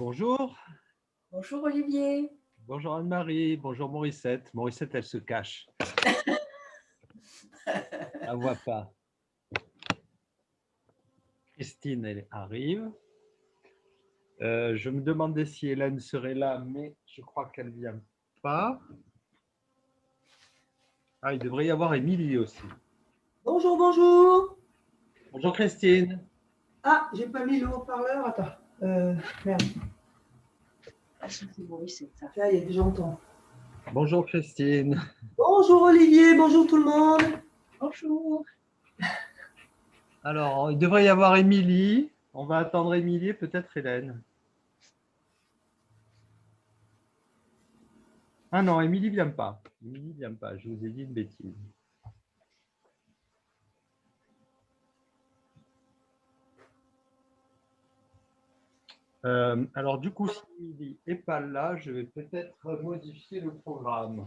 Bonjour, Bonjour Olivier. bonjour Anne-Marie, bonjour Morissette. Morissette, elle se cache. Elle ne voit pas. Christine, elle arrive. Je me demandais si Hélène serait là, mais je crois qu'elle ne vient pas. Ah, il devrait y avoir Émilie aussi. Bonjour, bonjour. Bonjour Christine. Ah, j'ai pas mis le haut-parleur. Attends. Merde. Ah, c'est Maurice, c'est ça. Là, il y a j'entends. Bonjour Christine. Bonjour Olivier, bonjour tout le monde. Bonjour. Alors, il devrait y avoir Émilie. On va attendre Émilie et peut-être Hélène. Ah non, Émilie ne vient pas. Émilie ne vient pas, je vous ai dit une bêtise. Alors du coup, si Émilie n'est pas là, je vais peut-être modifier le programme.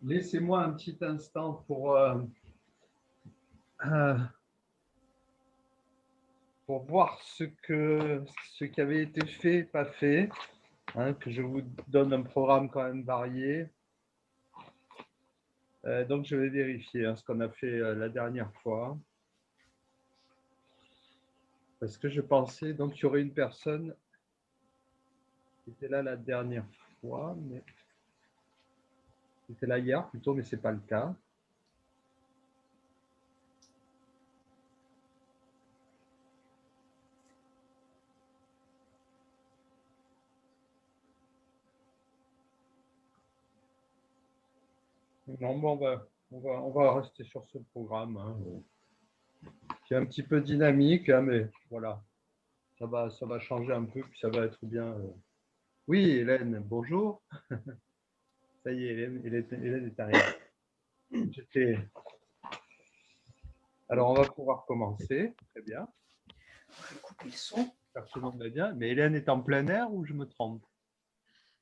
Laissez-moi un petit instant pour voir ce qui avait été fait, pas fait, hein, que je vous donne un programme quand même varié. Donc, je vais vérifier ce qu'on a fait la dernière fois. Parce que je pensais donc qu'il y aurait une personne qui était là la dernière fois, mais qui était là hier plutôt, mais ce n'est pas le cas. Non, bon, on va rester sur ce programme, hein, qui est un petit peu dynamique, hein, mais voilà, ça va changer un peu, puis ça va être bien. Oui, Hélène, bonjour. Ça y est, Hélène est arrivée. Alors, on va pouvoir commencer. Très bien. Je vais couper le son. Tout le monde va bien. Mais Hélène est en plein air ou je me trompe?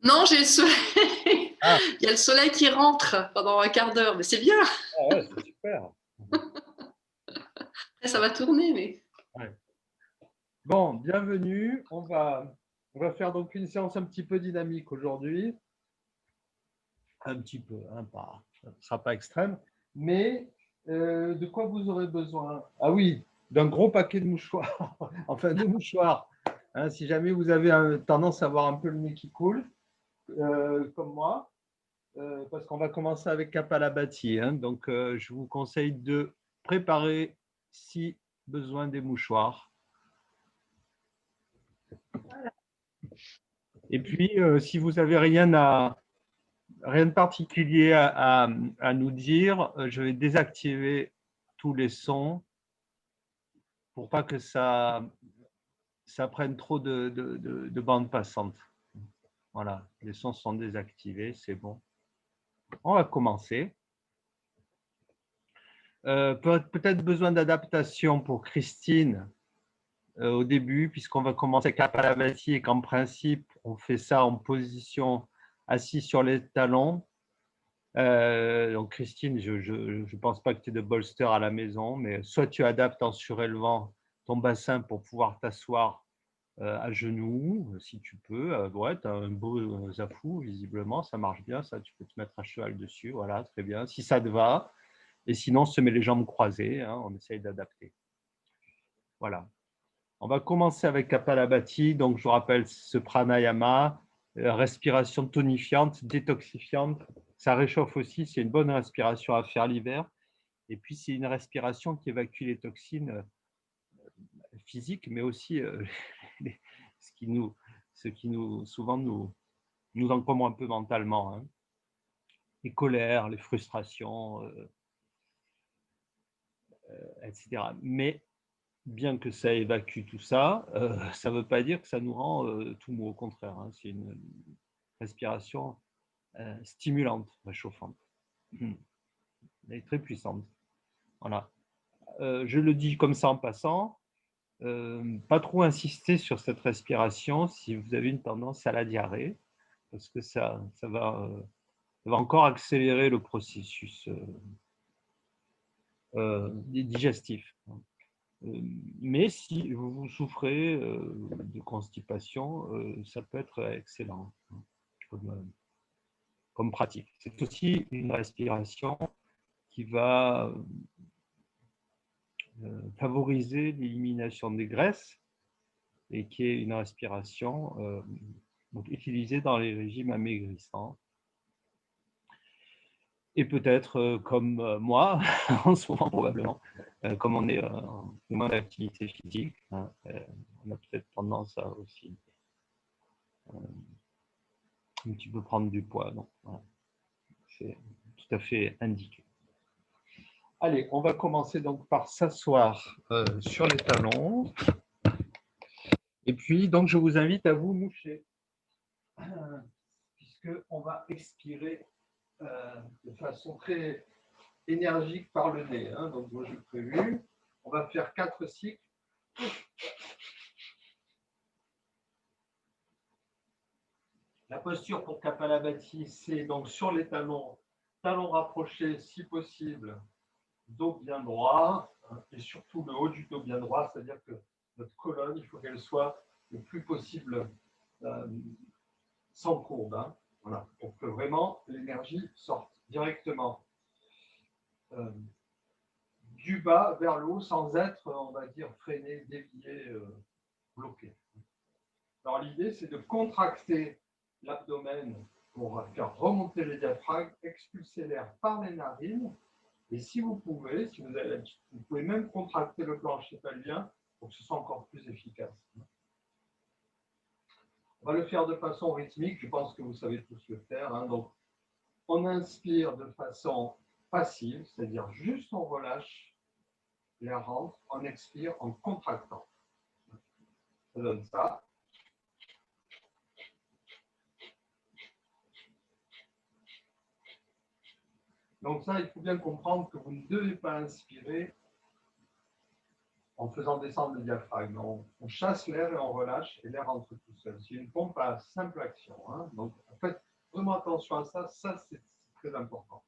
Non, j'ai le soleil. Ah. Il y a le soleil qui rentre pendant un quart d'heure, mais c'est bien. Ah ouais, c'est super. Après, ça va tourner, mais. Ouais. Bon, bienvenue. On va faire donc une séance un petit peu dynamique aujourd'hui. Un petit peu, hein, ça ne sera pas extrême. Mais de quoi vous aurez besoin? Ah oui, d'un gros paquet de mouchoirs. Enfin, de mouchoirs. Hein, si jamais vous avez tendance à avoir un peu le nez qui coule, comme moi, parce qu'on va commencer avec Kapalabhati. Hein, donc, je vous conseille de préparer, si besoin, des mouchoirs. Voilà. Et puis, si vous n'avez rien de particulier à nous dire, je vais désactiver tous les sons pour pas que ça prenne trop de bandes passantes. Voilà, les sons sont désactivés, c'est bon. On va commencer. Peut-être besoin d'adaptation pour Christine au début, puisqu'on va commencer avec Kapalabhati et qu'en principe, on fait ça en position assis sur les talons. Donc Christine, je ne pense pas que tu aies de bolster à la maison, mais soit tu adaptes en surélevant ton bassin pour pouvoir t'asseoir à genoux, si tu peux. Ouais, tu as un beau zafou, visiblement, ça marche bien, ça, tu peux te mettre à cheval dessus, voilà, très bien, si ça te va. Et sinon, on se met les jambes croisées, hein, on essaye d'adapter. Voilà. On va commencer avec Kapalabhati. Donc, je vous rappelle ce pranayama, respiration tonifiante, détoxifiante. Ça réchauffe aussi, c'est une bonne respiration à faire l'hiver. Et puis, c'est une respiration qui évacue les toxines physiques, mais aussi ce qui souvent nous encombre un peu mentalement. Hein. Les colères, les frustrations, etc. Mais bien que ça évacue tout ça, ça ne veut pas dire que ça nous rend tout mou. Au contraire, hein, c'est une respiration stimulante, réchauffante. Elle est très puissante. Voilà. Je le dis comme ça en passant. Pas trop insister sur cette respiration si vous avez une tendance à la diarrhée, parce que ça va encore accélérer le processus digestif. Mais si vous souffrez de constipation, ça peut être excellent comme pratique. C'est aussi une respiration qui va favoriser l'élimination des graisses et qui est une respiration donc utilisée dans les régimes amaigrissants. Et peut-être comme moi, en ce moment probablement, comme on est en moins d'activité physique, hein, on a peut-être tendance à aussi un petit peu prendre du poids. Donc, voilà. C'est tout à fait indiqué. Allez, on va commencer donc par s'asseoir sur les talons. Et puis, donc, je vous invite à vous moucher, puisqu'on va expirer de façon très énergique par le nez. Hein. Donc, moi, j'ai prévu, on va faire 4 cycles. La posture pour Kapalabhati, c'est donc sur les talons, talons rapprochés si possible, dos bien droit, hein, et surtout le haut du dos bien droit, c'est-à-dire que notre colonne, il faut qu'elle soit le plus possible sans courbe, hein, voilà, pour que vraiment l'énergie sorte directement du bas vers le haut sans être, on va dire, freiné, dévié, bloqué. Alors l'idée, c'est de contracter l'abdomen pour faire remonter le diaphragme, expulser l'air par les narines. Et si vous pouvez, si vous avez l'habitude, vous pouvez même contracter le plancher pelvien pour que ce soit encore plus efficace. On va le faire de façon rythmique, je pense que vous savez tous le faire. Hein. Donc, on inspire de façon passive, c'est-à-dire juste on relâche, l'air rentre, on expire en contractant. Ça donne ça. Donc ça, il faut bien comprendre que vous ne devez pas inspirer en faisant descendre le diaphragme. On chasse l'air et on relâche et l'air rentre tout seul. C'est une pompe à simple action. Hein. Donc, faites vraiment attention à ça. Ça, c'est très important.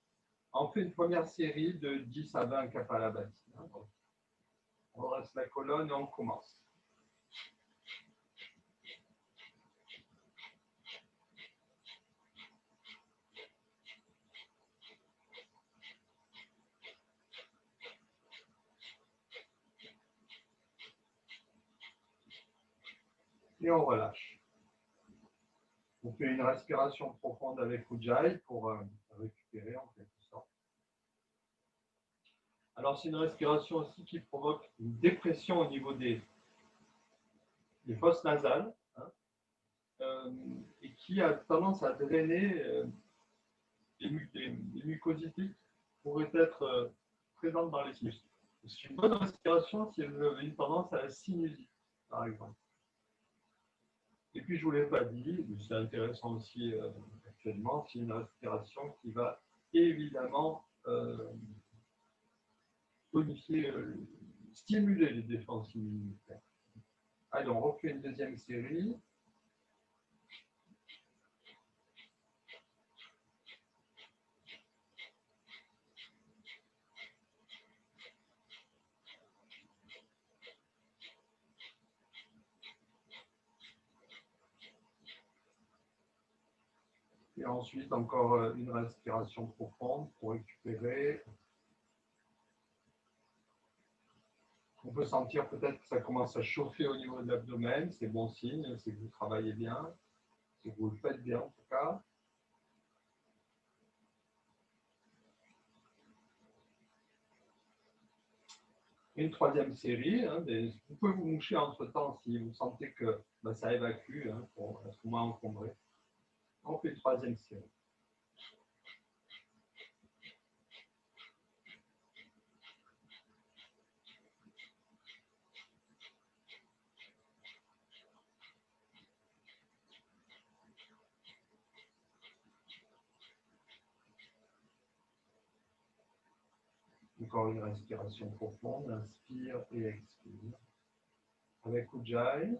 On fait une première série de 10 à 20 Kapalabhati. Hein. On reste la colonne et on commence. Et on relâche. On fait une respiration profonde avec Ujjayi pour récupérer en quelque sorte. Alors, c'est une respiration aussi qui provoque une dépression au niveau des fosses nasales, hein, et qui a tendance à drainer les mucosités qui pourraient être présentes dans les sinus. C'est une bonne respiration si vous avez une tendance à la sinusite, par exemple. Et puis, je ne vous l'ai pas dit, mais c'est intéressant aussi actuellement, c'est une respiration qui va évidemment tonifier, stimuler les défenses immunitaires. Allez, on refait une deuxième série. Et ensuite, encore une respiration profonde pour récupérer. On peut sentir peut-être que ça commence à chauffer au niveau de l'abdomen. C'est bon signe, c'est que vous travaillez bien, c'est que vous le faites bien en tout cas. Une troisième série. Hein, vous pouvez vous moucher entre-temps si vous sentez que ça évacue, hein, pour être moins encombré. On fait une troisième série. Encore une respiration profonde, inspire et expire. avec Ujjayi.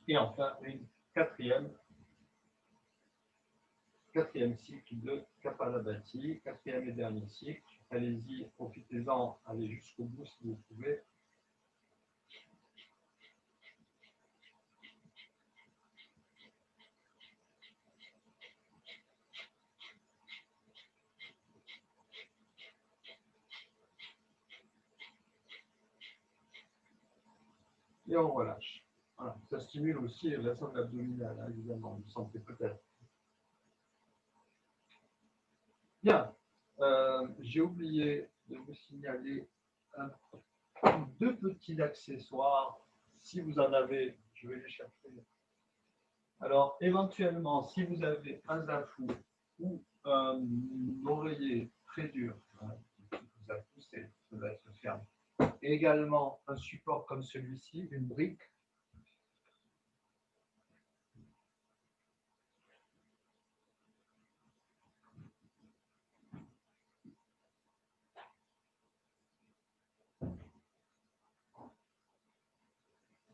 Et enfin, une quatrième cycle de Kapalabhati, quatrième et dernier cycle. Allez-y, profitez-en, allez jusqu'au bout si vous pouvez. Et on relâche. Voilà. Ça stimule aussi la zone abdominale, hein, évidemment, vous sentez peut-être. Bien, j'ai oublié de vous signaler deux petits accessoires. Si vous en avez, je vais les chercher. Alors, éventuellement, si vous avez un zafou ou un oreiller très dur, hein, qui vous a poussé, ça va être ferme. Et également un support comme celui-ci, une brique.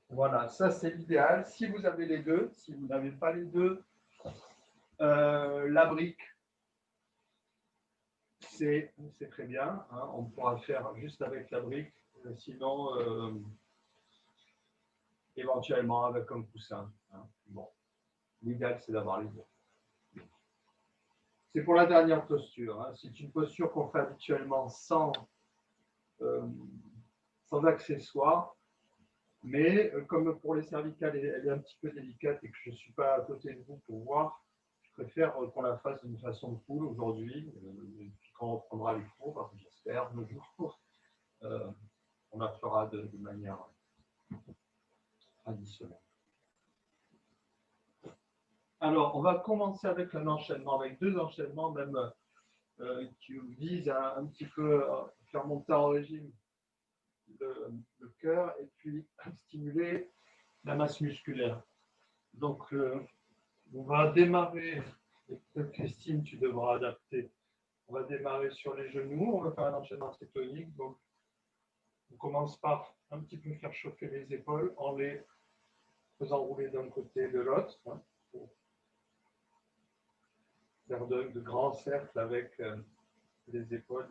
Voilà, ça c'est l'idéal. Si vous avez les deux, si vous n'avez pas les deux, la brique, c'est très bien. Hein, on pourra faire juste avec la brique. Sinon, éventuellement avec un coussin. Hein. Bon, l'idéal c'est d'avoir les deux. C'est pour la dernière posture. Hein. C'est une posture qu'on fait habituellement sans accessoires. Mais comme pour les cervicales, elle est un petit peu délicate et que je ne suis pas à côté de vous pour voir, je préfère qu'on la fasse d'une façon cool aujourd'hui. Quand on reprendra les cours, j'espère, le jour, on la fera de manière traditionnelle. Alors, on va commencer avec un enchaînement, avec deux enchaînements même qui visent à un petit peu faire monter en régime le cœur et puis stimuler la masse musculaire. Donc, on va démarrer, et Christine, tu devras adapter. On va démarrer sur les genoux, on va faire un enchaînement tectonique. Donc, on commence par un petit peu faire chauffer les épaules en les faisant rouler d'un côté et de l'autre, hein, pour faire de grands cercles avec les épaules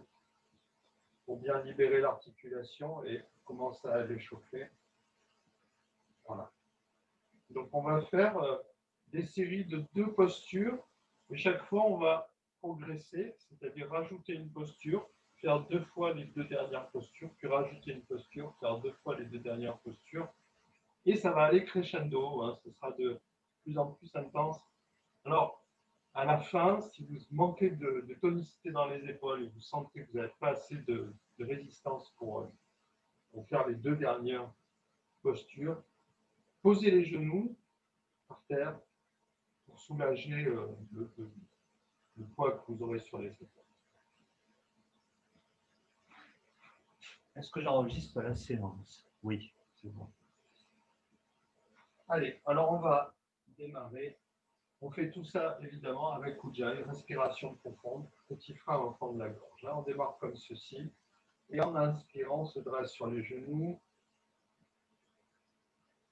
pour bien libérer l'articulation et commencer à les chauffer. Voilà. Donc, on va faire des séries de 2 postures et chaque fois, on va progresser, c'est-à-dire rajouter une posture, faire 2 fois les 2 dernières postures, puis rajouter une posture, faire 2 fois les 2 dernières postures. Et ça va aller crescendo, hein, ce sera de plus en plus intense. Alors, à la fin, si vous manquez de tonicité dans les épaules et vous sentez que vous n'avez pas assez de résistance pour faire les 2 dernières postures, posez les genoux par terre pour soulager le poids que vous aurez sur les épaules. Est-ce que j'enregistre la séance? Oui, c'est bon. Allez, alors on va démarrer. On fait tout ça évidemment avec Ujjayi, respiration profonde, petit frein au fond de la gorge. Là, on démarre comme ceci. Et en inspirant, on se dresse sur les genoux.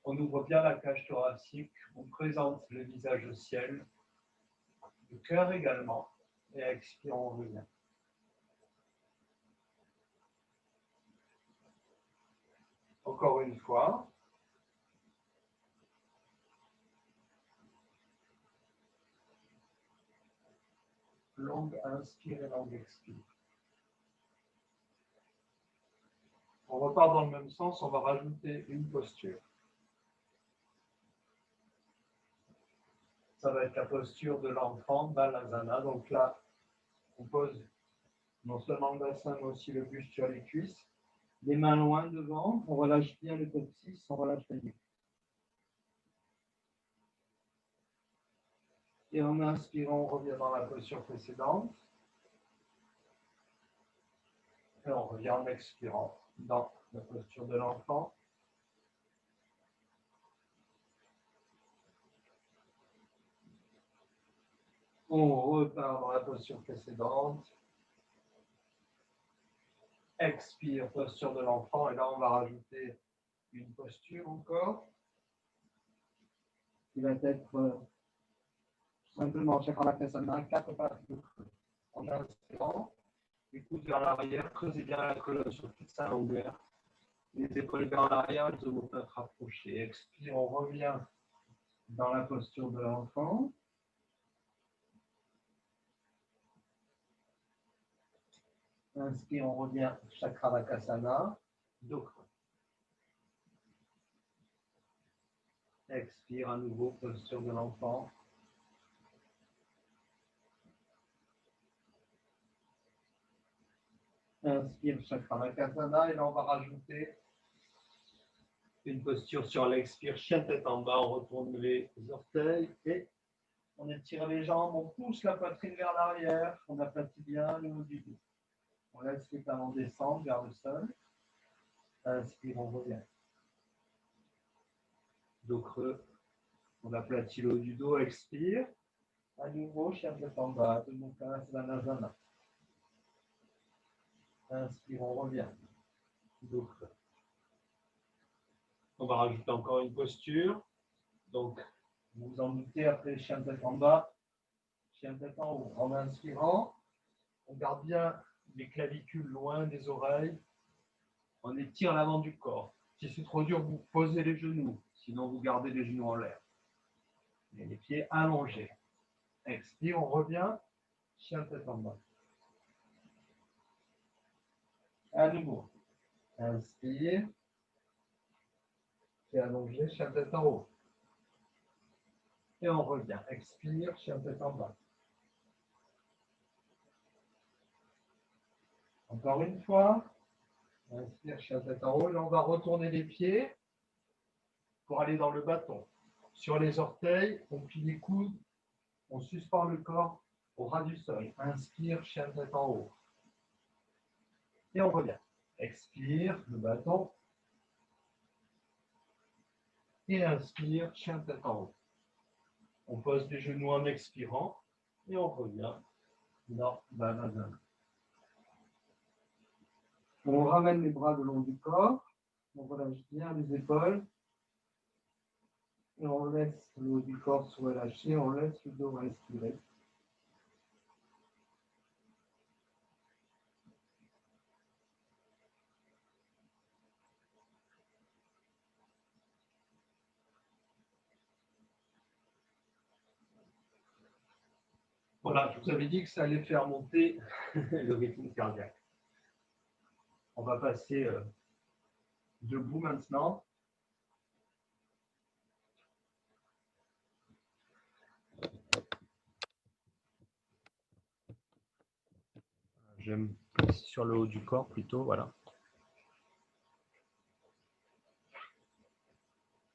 On ouvre bien la cage thoracique. On présente le visage au ciel. Le cœur également. Et expirant, on revient. Encore une fois. Longue inspire et longue expire. On repart dans le même sens, on va rajouter une posture. Ça va être la posture de l'enfant, Balasana. Donc là, on pose non seulement le bassin, mais aussi le buste sur les cuisses. Les mains loin devant, on relâche bien le coccyx, on relâche la nuque. Et en inspirant, on revient dans la posture précédente. Et on revient en expirant dans la posture de l'enfant. On repart dans la posture précédente. Expire, posture de l'enfant. Et là, on va rajouter une posture encore. Qui va être simplement Chakravakasana, 4 pattes de creux. En inspirant, les coudes vers l'arrière, creusez bien la colonne sur toute sa longueur. Les épaules vers l'arrière, les omoplates rapprochées. Expire, on revient dans la posture de l'enfant. Inspire, on revient Chakravakasana, dos creux. Expire à nouveau, posture de l'enfant. Inspire Chakravakasana et là on va rajouter une posture sur l'expire, chien tête en bas, on retourne les orteils et on étire les jambes, on pousse la poitrine vers l'arrière, on aplatit bien le haut du dos. On laisse les talons descendre vers le sol. Inspire, on revient. Dos creux, on aplatit le haut du dos, expire. À nouveau, chien tête en bas, Mukha Svanasana. Inspire, on revient. Dos creux. On va rajouter encore une posture. Donc, vous vous en doutez, après chien tête en bas, chien tête en haut. En inspirant, on garde bien les clavicules loin des oreilles. On étire l'avant du corps. Si c'est trop dur, vous posez les genoux. Sinon, vous gardez les genoux en l'air. Et les pieds allongés. Expire, on revient. Chien tête en bas. À nouveau. Inspire. Pieds allongés, chien tête en haut. Et on revient. Expire, chien tête en bas. Encore une fois. Inspire, chien tête en haut. Là, on va retourner les pieds pour aller dans le bâton. Sur les orteils, on plie les coudes, on suspend le corps au ras du sol. Inspire, chien tête en haut. Et on revient. Expire, le bâton. Et inspire, chien tête en haut. On pose les genoux en expirant et on revient dans Balasana. On ramène les bras le long du corps. On relâche bien les épaules. Et on laisse le haut du corps se relâcher. On laisse le dos respirer. Voilà, je vous avais dit que ça allait faire monter le rythme cardiaque. On va passer debout maintenant. Je vais me placer sur le haut du corps plutôt, voilà.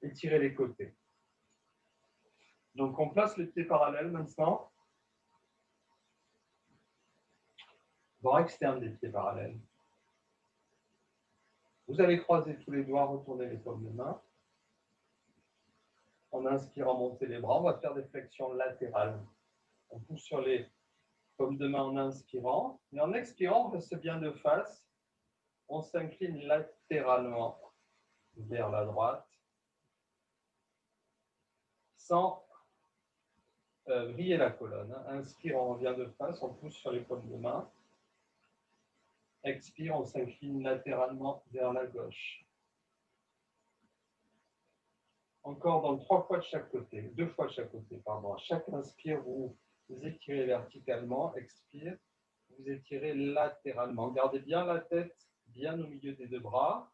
Étirez les côtés. Donc on place les pieds parallèles maintenant. Bras externe des pieds parallèles. Vous allez croiser tous les doigts, retourner les paumes de main. En inspirant, monter les bras. On va faire des flexions latérales. On pousse sur les paumes de main en inspirant. Et en expirant, on reste bien de face. On s'incline latéralement vers la droite. Sans vriller la colonne. Inspire, on revient de face. On pousse sur les paumes de main. Expire, on s'incline latéralement vers la gauche. Encore dans 3 fois de chaque côté, 2 fois de chaque côté, pardon. À chaque inspire, vous étirez verticalement. Expire, vous étirez latéralement. Gardez bien la tête bien au milieu des 2 bras.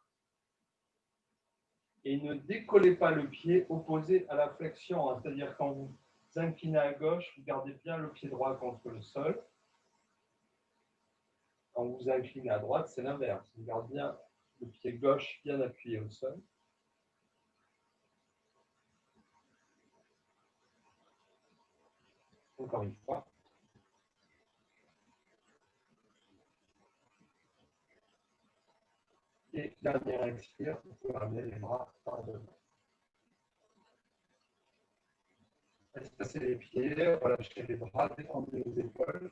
Et ne décollez pas le pied opposé à la flexion. C'est-à-dire quand vous inclinez à gauche, vous gardez bien le pied droit contre le sol. Quand vous inclinez à droite, c'est l'inverse. Vous gardez bien le pied gauche bien appuyé au sol. Encore une fois. Et dernière expire, vous pouvez ramener les bras par devant. Espacer les pieds, relâcher les bras, détendre les épaules.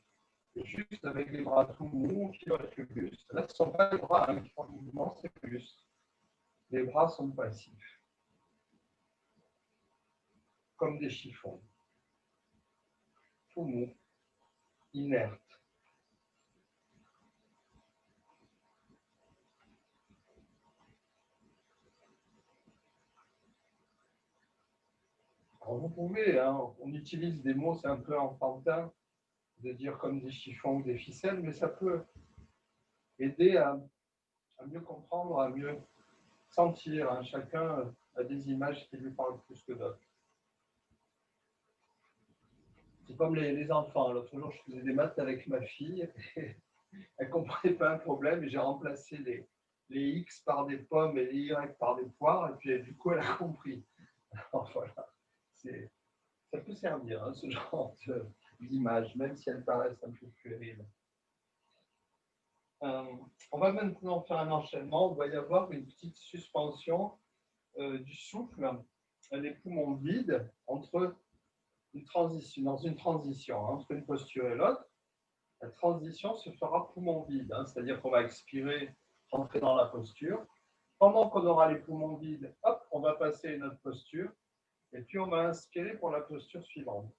Et juste avec les bras tout mous, on pilote le buste. Là, ce ne sont pas les bras qui font le mouvement, c'est le buste. Les bras sont passifs, comme des chiffons. Tout mou, inerte. Alors vous pouvez, on utilise des mots, c'est un peu enfantin, de dire comme des chiffons ou des ficelles, mais ça peut aider à mieux comprendre, à mieux sentir. Chacun a des images qui lui parlent plus que d'autres. C'est comme les enfants. L'autre jour, je faisais des maths avec ma fille. Et elle ne comprenait pas un problème et j'ai remplacé les X par des pommes et les Y par des poires. Et puis, du coup, elle a compris. Alors, voilà. Ça peut servir, ce genre d'image, même si elles paraissent un peu puériles. On va maintenant faire un enchaînement. Il va y avoir une petite suspension du souffle, les poumons vides, dans une transition entre une posture et l'autre. La transition se fera poumon vide, c'est-à-dire qu'on va expirer, rentrer dans la posture. Pendant qu'on aura les poumons vides, hop, on va passer à une autre posture, et puis on va inspirer pour la posture suivante.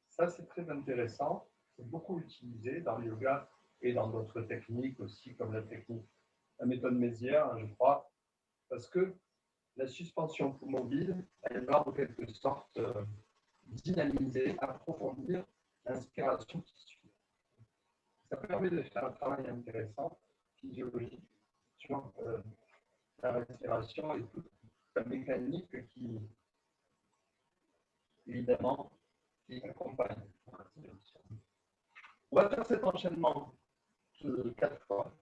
Ça, c'est très intéressant. C'est beaucoup utilisé dans le yoga et dans d'autres techniques aussi, comme la méthode Mézières, je crois, parce que la suspension poumon vide, elle va en quelque sorte dynamiser, approfondir l'inspiration qui suit. Ça permet de faire un travail intéressant, physiologique, sur la respiration et toute la mécanique qui, évidemment, qui accompagne. On va faire cet enchaînement 4 fois.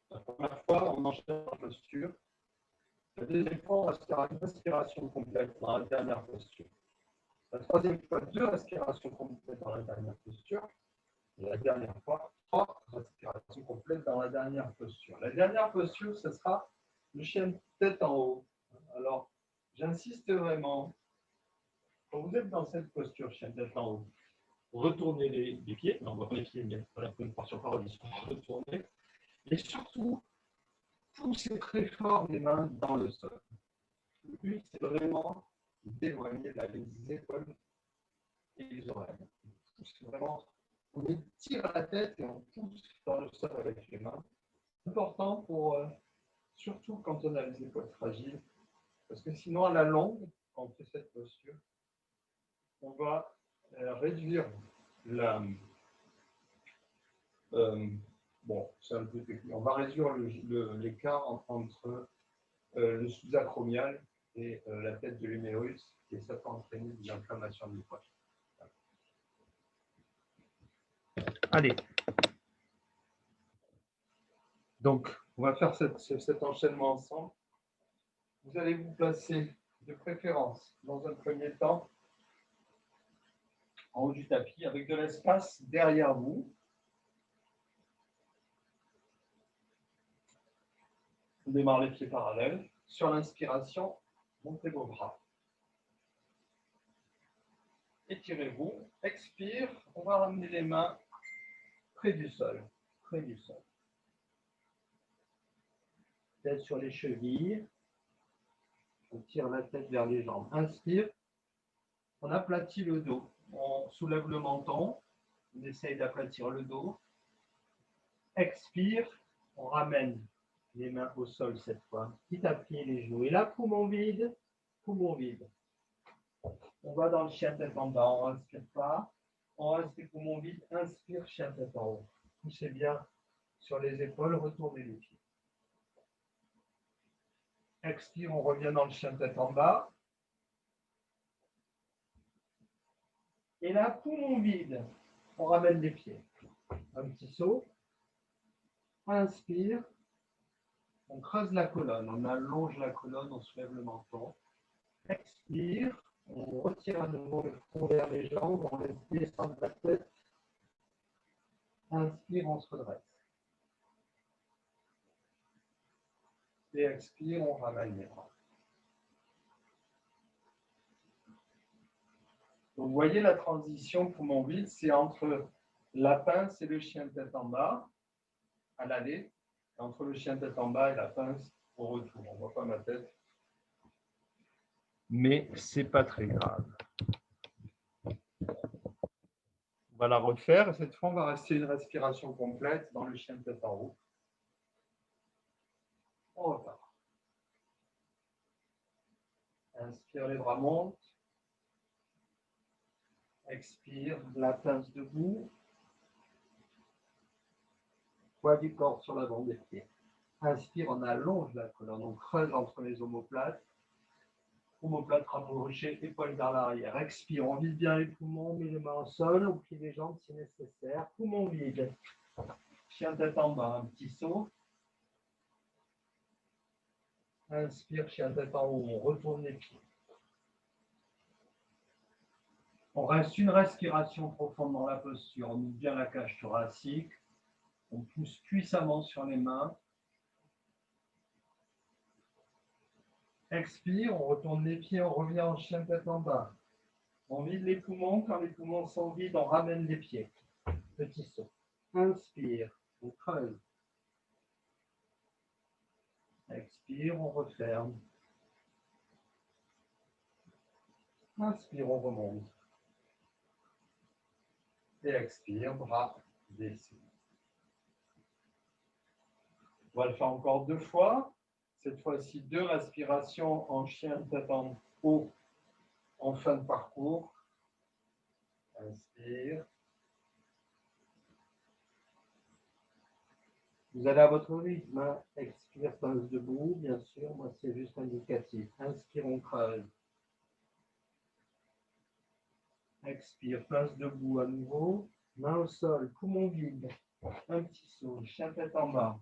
La première fois, on enchaîne en posture. La deuxième fois, on va se faire une respiration complète dans la dernière posture. La troisième fois, 2 respirations complètes dans la dernière posture. Et la dernière fois, 3 respirations complètes dans la dernière posture. La dernière posture, ce sera le chien tête en haut. Alors, j'insiste vraiment, quand vous êtes dans cette posture, chien tête en haut, retournez les pieds. Non, on va pas les pieds, mais voilà, une portion par ils sont retournés. Et surtout, poussez très fort les mains dans le sol. Le but, c'est vraiment d'éloigner les épaules et les oreilles. C'est vraiment, on tire la tête et on pousse dans le sol avec les mains. C'est important pour, surtout quand on a les épaules fragiles, parce que sinon, à la longue, quand on fait cette posture, on va réduire la... bon, c'est un peu technique. On va réduire l'écart entre le sous-acromial et la tête de l'humérus, et ça peut entraîner des inflammations du poids. Allez. Donc, on va faire cet enchaînement ensemble. Vous allez vous placer de préférence, dans un premier temps, en haut du tapis, avec de l'espace derrière vous. On démarre les pieds parallèles. Sur l'inspiration, montez vos bras. Étirez-vous. Expire. On va ramener les mains près du sol. Près du sol. Tête sur les chevilles. On tire la tête vers les jambes. Inspire. On aplatit le dos. On soulève le menton. On essaye d'aplatir le dos. Expire. On ramène les mains au sol cette fois. Petit à petit les genoux. Et là, poumon vide. Poumon vide. On va dans le chien tête en bas. On n'inspire pas. On reste les poumons vides. Inspire, chien tête en haut. Poussez bien sur les épaules. Retournez les pieds. Expire, on revient dans le chien tête en bas. Et là, poumon vide. On ramène les pieds. Un petit saut. Inspire. On creuse la colonne. On allonge la colonne. On soulève le menton. Expire. On retire à nouveau le front vers les jambes. On laisse descendre la tête. Inspire, on se redresse. Et expire, on ramène les bras. Donc, vous voyez la transition poumon vide, c'est entre la pince et le chien tête en bas à l'aller, entre le chien tête en bas et la pince au retour. On ne voit pas ma tête, mais ce n'est pas très grave. On va la refaire et cette fois, on va rester une respiration complète dans le chien tête en haut. On repart. Inspire, les bras montent. Expire, la pince debout. Poids du corps sur l'avant des pieds. Inspire, on allonge la colonne, on creuse entre les omoplates. Omoplate rapprochée, épaules vers l'arrière. Expire, on vide bien les poumons, met les mains au sol, on plie les jambes si nécessaire. Poumon vide. Chien tête en bas, un petit saut. Inspire, chien tête en haut, on retourne les pieds. On reste une respiration profonde dans la posture. On ouvre bien la cage thoracique. On pousse puissamment sur les mains. Expire, on retourne les pieds, on revient en chien tête en bas. On vide les poumons. Quand les poumons sont vides, on ramène les pieds. Petit saut. Inspire, on creuse. Expire, on referme. Inspire, on remonte. Et expire, bras descendus. On va le faire encore 2 fois. Cette fois-ci, 2 respirations en chien tête en haut en fin de parcours. Inspire. Vous allez à votre rythme. Expire, pince debout, bien sûr. Moi, c'est juste indicatif. Inspire, on creuse. Expire, pince debout à nouveau. Main au sol, poumon vide. Un petit saut, chien tête en bas.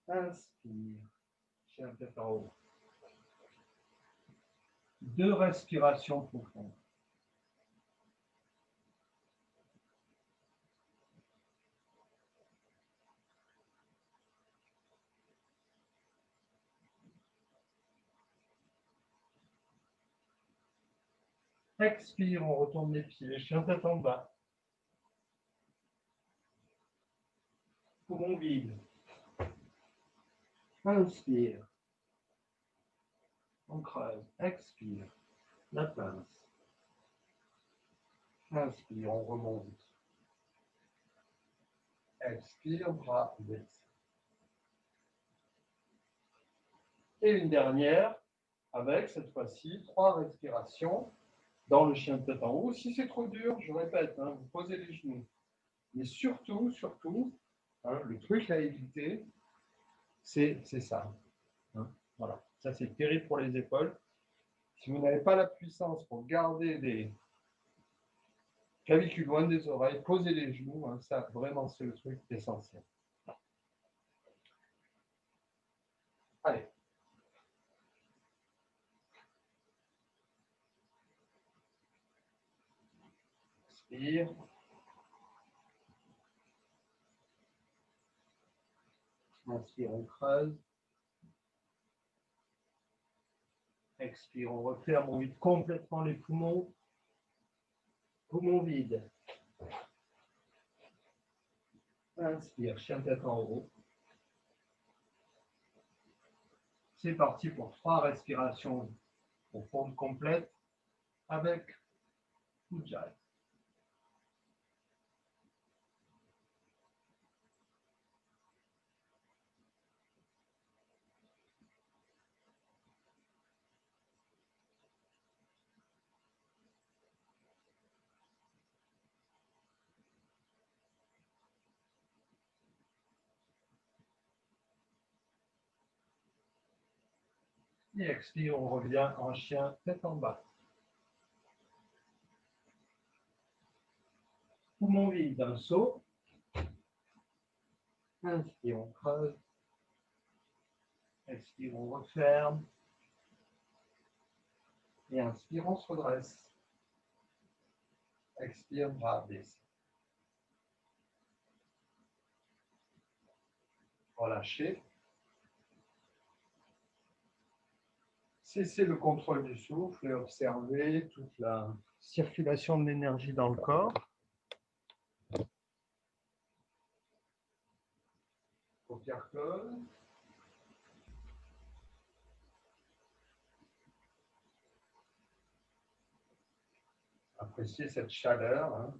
Inspire, chien tête en haut. 2 respirations profondes. Expire, on retourne les pieds, chien tête en bas. Poumon vide. Inspire. On creuse. Expire. La pince. Inspire, on remonte. Expire, bras descend. Et une dernière, avec cette fois-ci 3 respirations dans le chien de tête en haut. Si c'est trop dur, je répète, vous posez les genoux. Mais surtout, le truc à éviter, c'est ça. Voilà, ça c'est terrible pour les épaules. Si vous n'avez pas la puissance pour garder les clavicules loin des oreilles, posez les genoux, ça vraiment c'est le truc essentiel. Allez. Inspire. Inspire, on creuse. Expire, on referme, on vide complètement les poumons. Poumons vides. Inspire, chien tête en haut. C'est parti pour 3 respirations profondes complètes avec Ujjayi. Et expire, on revient en chien tête en bas. Poumon vide, un saut. Inspire, on creuse. Expire, on referme. Et inspire, on se redresse. Expire, bras descend. Relâchez. cessez le contrôle du souffle et observez toute la circulation de l'énergie dans le corps. Paupières closes. Appréciez cette chaleur. Hein.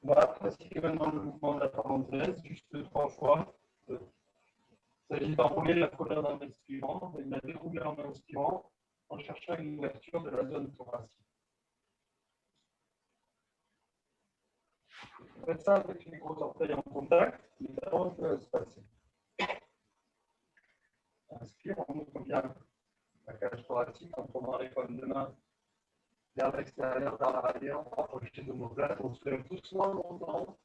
On va pratiquer maintenant le mouvement de la parenthèse, juste 3 fois. Il s'agit d'enrouler la colonne en inspirant et de la dérouler en inspirant en cherchant une ouverture de la zone thoracique. Faites ça avec les gros orteils en contact, les talons peuvent se passer. Inspire, on ouvre bien la cage thoracique en tournant les pommes de main vers l'extérieur, vers l'arrière, rapprocher de l'omoplate, on se lève doucement longtemps.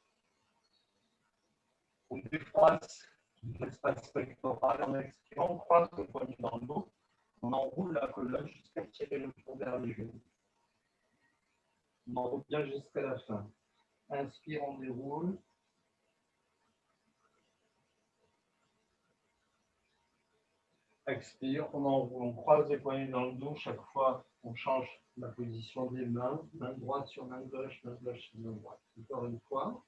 On défroisse l'espace pectoral en expirant, on croise le poignet dans le dos, on enroule la colonne jusqu'à tirer le fond vers les genoux. On enroule bien jusqu'à la fin. Inspire, on déroule. Expire, on enroule, on croise les poignets dans le dos. Chaque fois, on change la position des mains. Main droite sur main gauche sur main droite. Encore une fois.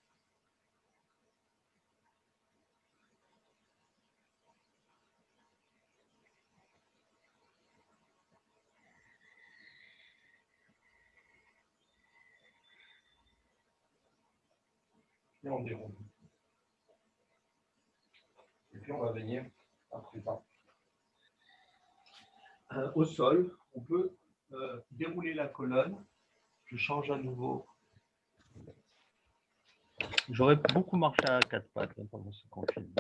Et on déroule. Et puis, on va venir à présent. Au sol, on peut dérouler la colonne. Je change à nouveau. J'aurais beaucoup marché à 4 pattes pendant ce confinement.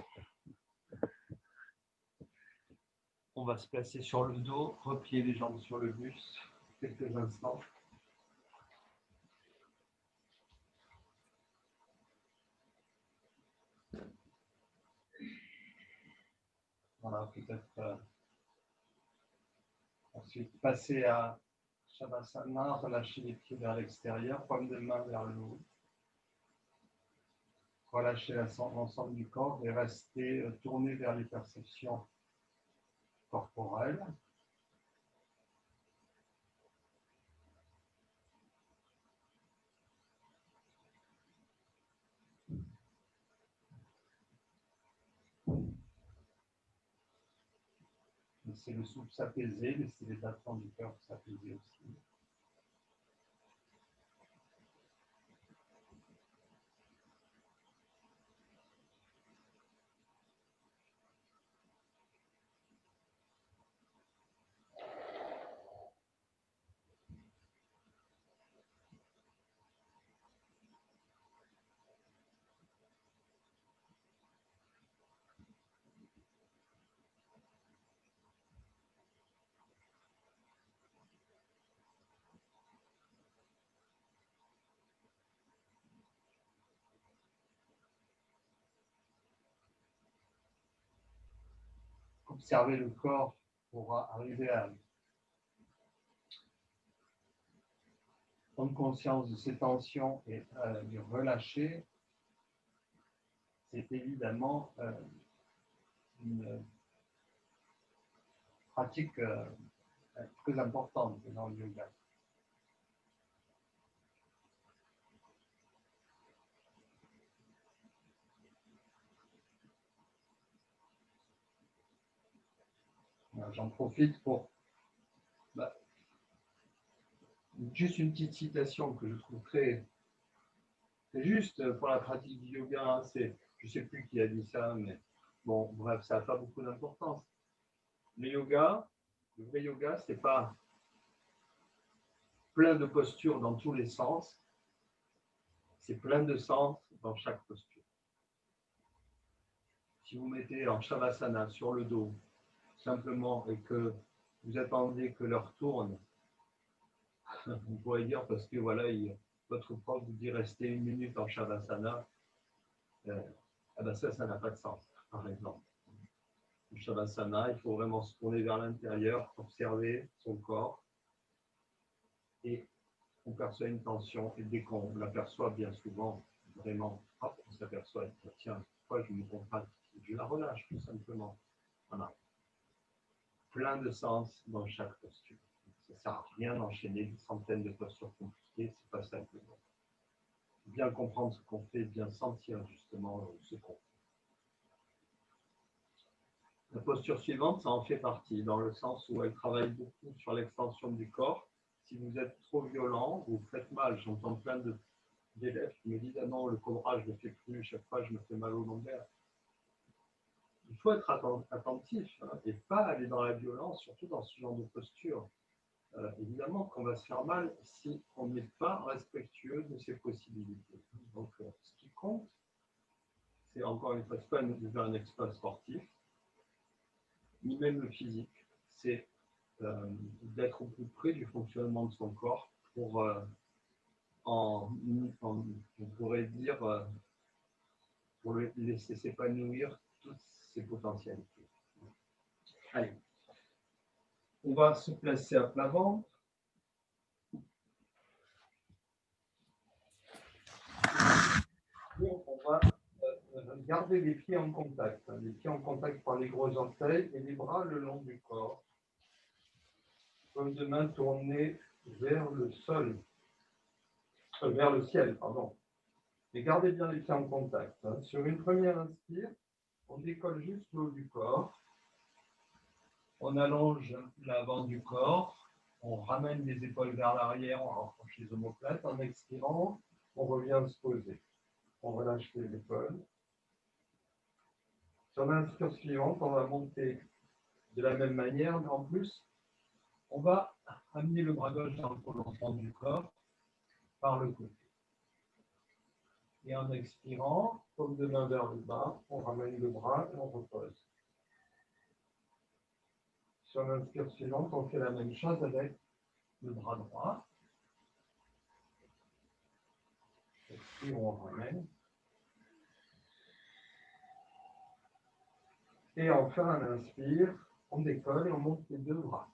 On va se placer sur le dos, replier les jambes sur le buste quelques instants. Voilà, peut-être ensuite passer à Shavasana, relâcher les pieds vers l'extérieur, paume de main vers le haut. Relâcher l'ensemble du corps et rester tourné vers les perceptions corporelles. Laissez le souffle s'apaiser, laissez les battements du cœur s'apaiser aussi. Observez le corps pour arriver à prendre conscience de ces tensions et les relâcher. C'est évidemment une pratique très importante dans le yoga. J'en profite pour juste une petite citation que je trouve très juste pour la pratique du yoga. Je ne sais plus qui a dit ça, mais bon, bref, ça n'a pas beaucoup d'importance. Le vrai yoga, ce n'est pas plein de postures dans tous les sens, c'est plein de sens dans chaque posture. Si vous mettez en Shavasana sur le dos, simplement, et que vous attendez que l'heure tourne, vous pourrez dire parce que voilà, votre prof vous dit rester 1 minute en Shavasana, ça n'a pas de sens, par exemple. du Shavasana. Il faut vraiment se tourner vers l'intérieur, observer son corps. Et on perçoit une tension. Et dès qu'on l'aperçoit, bien souvent, vraiment, hop, on s'aperçoit, tiens, pourquoi je me contracte? Je la relâche, tout simplement. Voilà. Plein de sens dans chaque posture. Ça ne sert à rien d'enchaîner des centaines de postures compliquées, c'est pas ça que l'on. Bien comprendre ce qu'on fait, bien sentir justement ce qu'on fait. La posture suivante, ça en fait partie, dans le sens où elle travaille beaucoup sur l'extension du corps. Si vous êtes trop violent, vous faites mal. J'entends plein d'élèves qui me disent « Ah non, le cobra, je ne le fais plus, chaque fois je me fais mal au lombaire ». Il faut être attentif et pas aller dans la violence, surtout dans ce genre de posture. Évidemment qu'on va se faire mal si on n'est pas respectueux de ses possibilités. Donc, ce qui compte, c'est encore une fois, pas de faire un exploit sportif, ni même le physique, c'est d'être au plus près du fonctionnement de son corps pour, on pourrait dire, pour le laisser s'épanouir toutes ses potentialités. Allez, on va se placer à plat ventre. On va garder les pieds en contact, les pieds en contact par les gros orteils et les bras le long du corps, comme de main tournée vers le sol, vers le ciel, pardon. Et gardez bien les pieds en contact. Sur une première inspire, on décolle juste le haut du corps, on allonge l'avant du corps, on ramène les épaules vers l'arrière, on rapproche les omoplates. En expirant, on revient se poser. On relâche les épaules. Sur l'inspire suivante, on va monter de la même manière, mais en plus, on va amener le bras gauche dans le prolongement du corps par le côté. Et en expirant, paume de main vers le bas, on ramène le bras et on repose. Sur l'inspire suivante, on fait la même chose avec le bras droit. Expire, on ramène. Et enfin, à l'inspire, on décolle et on monte les deux bras.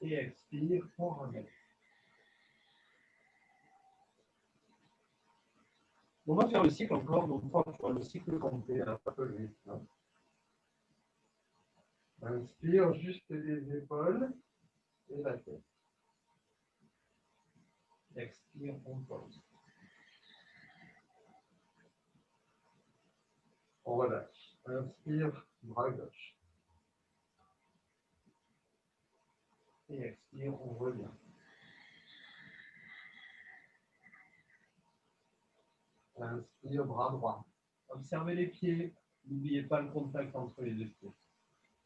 Et expire, on ramène. On va faire le cycle encore, donc 3 fois le cycle complet, un peu vite. Inspire, juste les épaules et la tête. Expire, on pose. On relâche. Inspire, bras gauche. Et expire, on revient. Inspire, bras droit. Observez les pieds. N'oubliez pas le contact entre les deux pieds.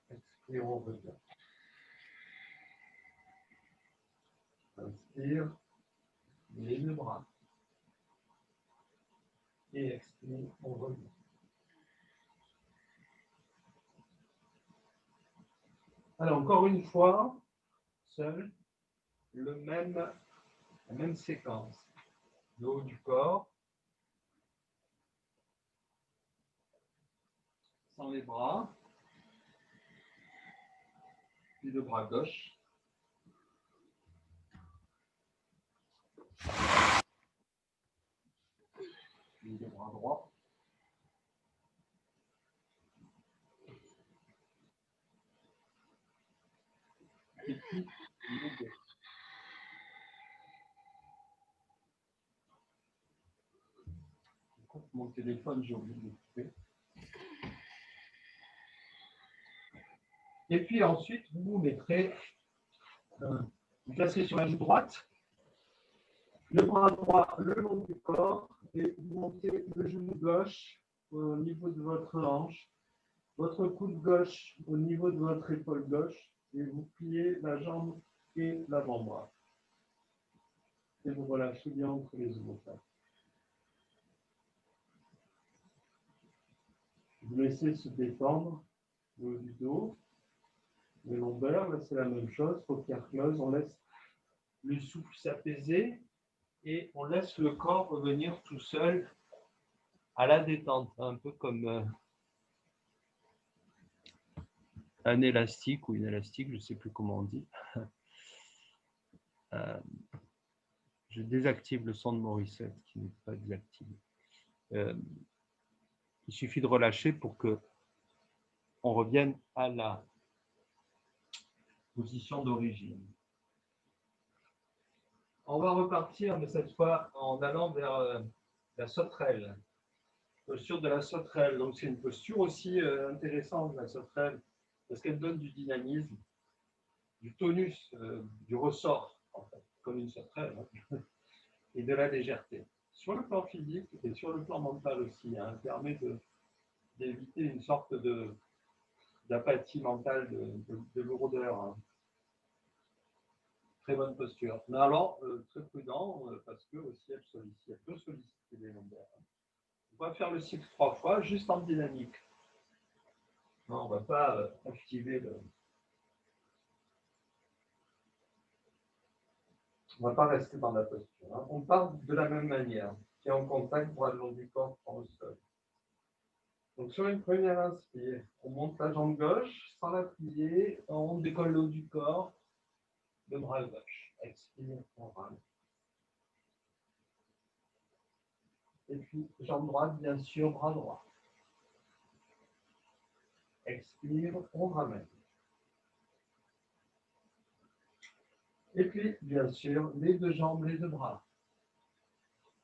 Expire, on revient. Inspire, les deux bras. Et expire, on revient. Alors, encore une fois, seul, la même séquence. Le haut du corps, sans les bras, puis le bras gauche. Puis le bras droit. Et puis le gauche. Mon téléphone, j'ai oublié de le couper. Et puis ensuite, vous vous mettrez, vous placez sur la joue droite, le bras droit le long du corps, et vous montez le genou gauche au niveau de votre hanche, votre coude gauche au niveau de votre épaule gauche, et vous pliez la jambe et l'avant-bras. Et vous relâchez bien entre les omoplates. Vous laissez se détendre le haut du dos, le lombaire, là c'est la même chose, paupières closes, on laisse le souffle s'apaiser et on laisse le corps revenir tout seul à la détente, un peu comme un élastique ou une élastique, je ne sais plus comment on dit. Je désactive le son de Morissette qui n'est pas désactivé. Il suffit de relâcher pour que on revienne à la position d'origine. On va repartir, mais cette fois en allant vers la sauterelle. Posture de la sauterelle. Donc c'est une posture aussi intéressante, la sauterelle, parce qu'elle donne du dynamisme, du tonus, du ressort, en fait, comme une sauterelle, hein, et de la légèreté. Sur le plan physique et sur le plan mental aussi, hein, permet d'éviter une sorte d'apathie mentale, de lourdeur. Hein. Très bonne posture. Mais alors, très prudent, parce que aussi elle peut solliciter les lombaires. On va faire le cycle 3 fois, juste en dynamique. Non, on ne va pas activer le... On ne va pas rester dans la posture. Hein. On part de la même manière. Pied en contact, bras le long du corps, prend le sol. Donc sur une première inspire, on monte la jambe gauche sans la plier, on décolle le haut du corps, le bras gauche. Expire, on rame. Et puis jambe droite, bien sûr, bras droit. Expire, on ramène. Et puis, bien sûr, les deux jambes, les deux bras.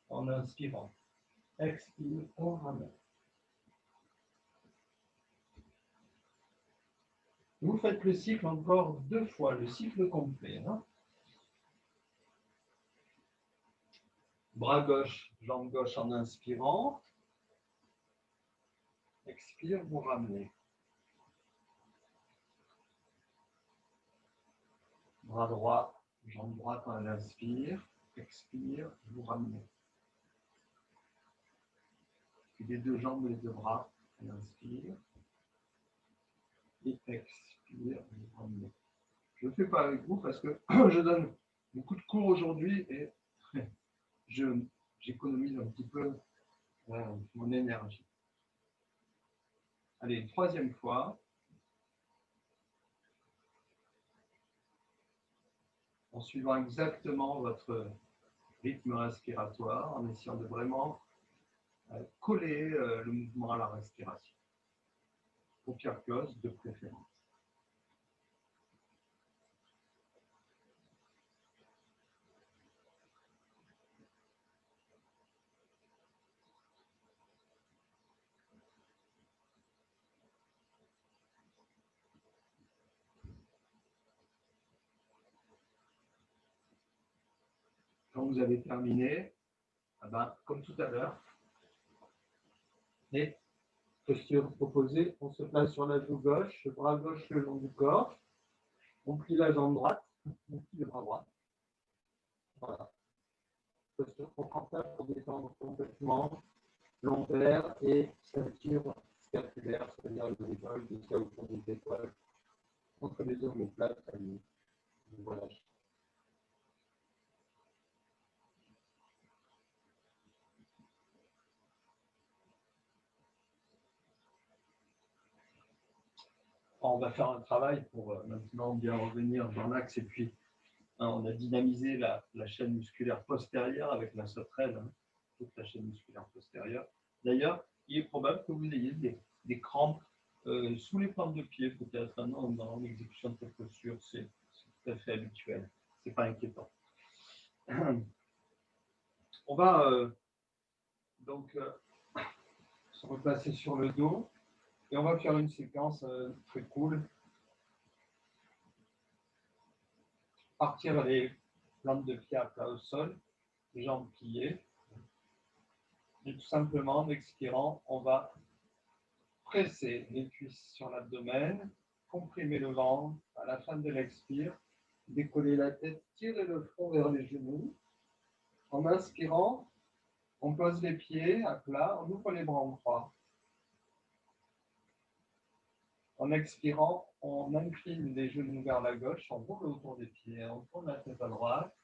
En inspirant. Expire, on ramène. Vous faites le cycle encore 2 fois, le cycle complet. Hein. Bras gauche, jambe gauche en inspirant. Expire, vous ramenez. Bras droit, jambe droite en inspire. Expire, vous ramenez. Puis les deux jambes, les deux bras, on inspire. Et expire, vous ramenez. Je ne fais pas avec vous parce que je donne beaucoup de cours aujourd'hui et j'économise un petit peu mon énergie. Allez, 3e fois. En suivant exactement votre rythme respiratoire, en essayant de vraiment coller le mouvement à la respiration. Paupières closes de préférence. Quand vous avez terminé, comme tout à l'heure, et posture opposée, on se place sur la joue gauche, le bras gauche le long du corps, on plie la jambe droite, on plie le bras droit. Voilà. Posture confortable pour détendre complètement lombaire et ceinture scapulaire, c'est-à-dire les épaules, jusqu'à au fond des épaules, entre les omoplates, alignées. Voilà. On va faire un travail pour maintenant bien revenir dans l'axe et puis on a dynamisé la chaîne musculaire postérieure avec la sauterelle, hein, toute la chaîne musculaire postérieure. D'ailleurs, il est probable que vous ayez des crampes sous les plantes de pied, peut-être dans l'exécution de cette posture, c'est tout à fait habituel, ce n'est pas inquiétant. On va donc se replacer sur le dos et on va faire une séquence très cool. Partir les plantes de pied à plat au sol, les jambes pliées. Et tout simplement, en expirant, on va presser les cuisses sur l'abdomen, comprimer le ventre à la fin de l'expire, décoller la tête, tirer le front vers les genoux. En inspirant, on pose les pieds à plat, on ouvre les bras en croix. En expirant, on incline les genoux vers la gauche, on roule autour des pieds, on tourne la tête à droite,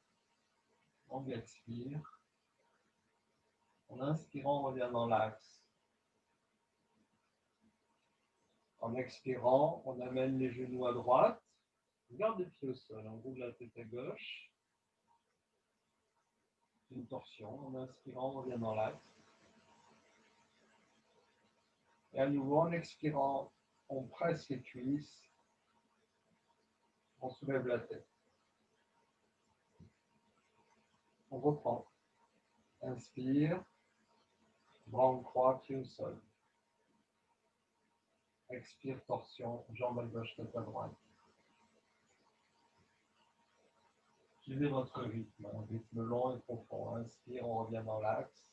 on expire. En inspirant, on revient dans l'axe. En expirant, on amène les genoux à droite. On garde les pieds au sol. On roule la tête à gauche. Une torsion. En inspirant, on revient dans l'axe. Et à nouveau, en expirant, on presse les cuisses. On soulève la tête. On reprend. Inspire. Bras en croix, pied au sol. Expire, torsion, jambe à gauche, tête à droite. Suivez votre rythme, un rythme long et profond. Inspire, on revient dans l'axe.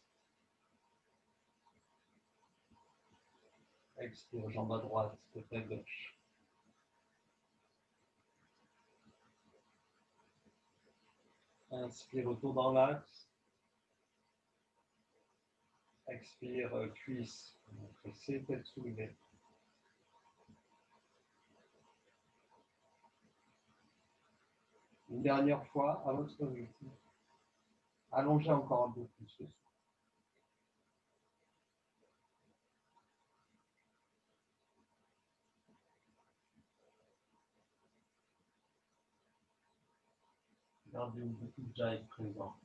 Expire, jambe à droite, tête à gauche. Inspire, retour dans l'axe. Expire, cuisse, pressée, tête soulevée. Une dernière fois, à votre rythme. Allongez encore un peu plus le souffle. Gardez beaucoup de jailles présent.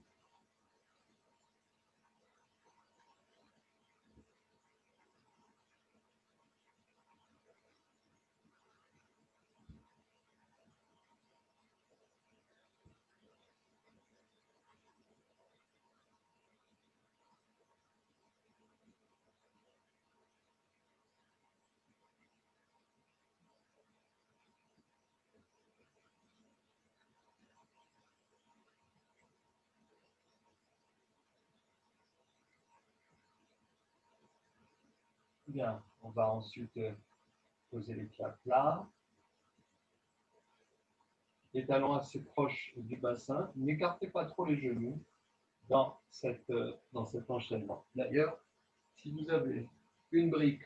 Bien, on va ensuite poser les pieds à plat. Les talons assez proches du bassin. N'écartez pas trop les genoux dans cet enchaînement. D'ailleurs, si vous avez une brique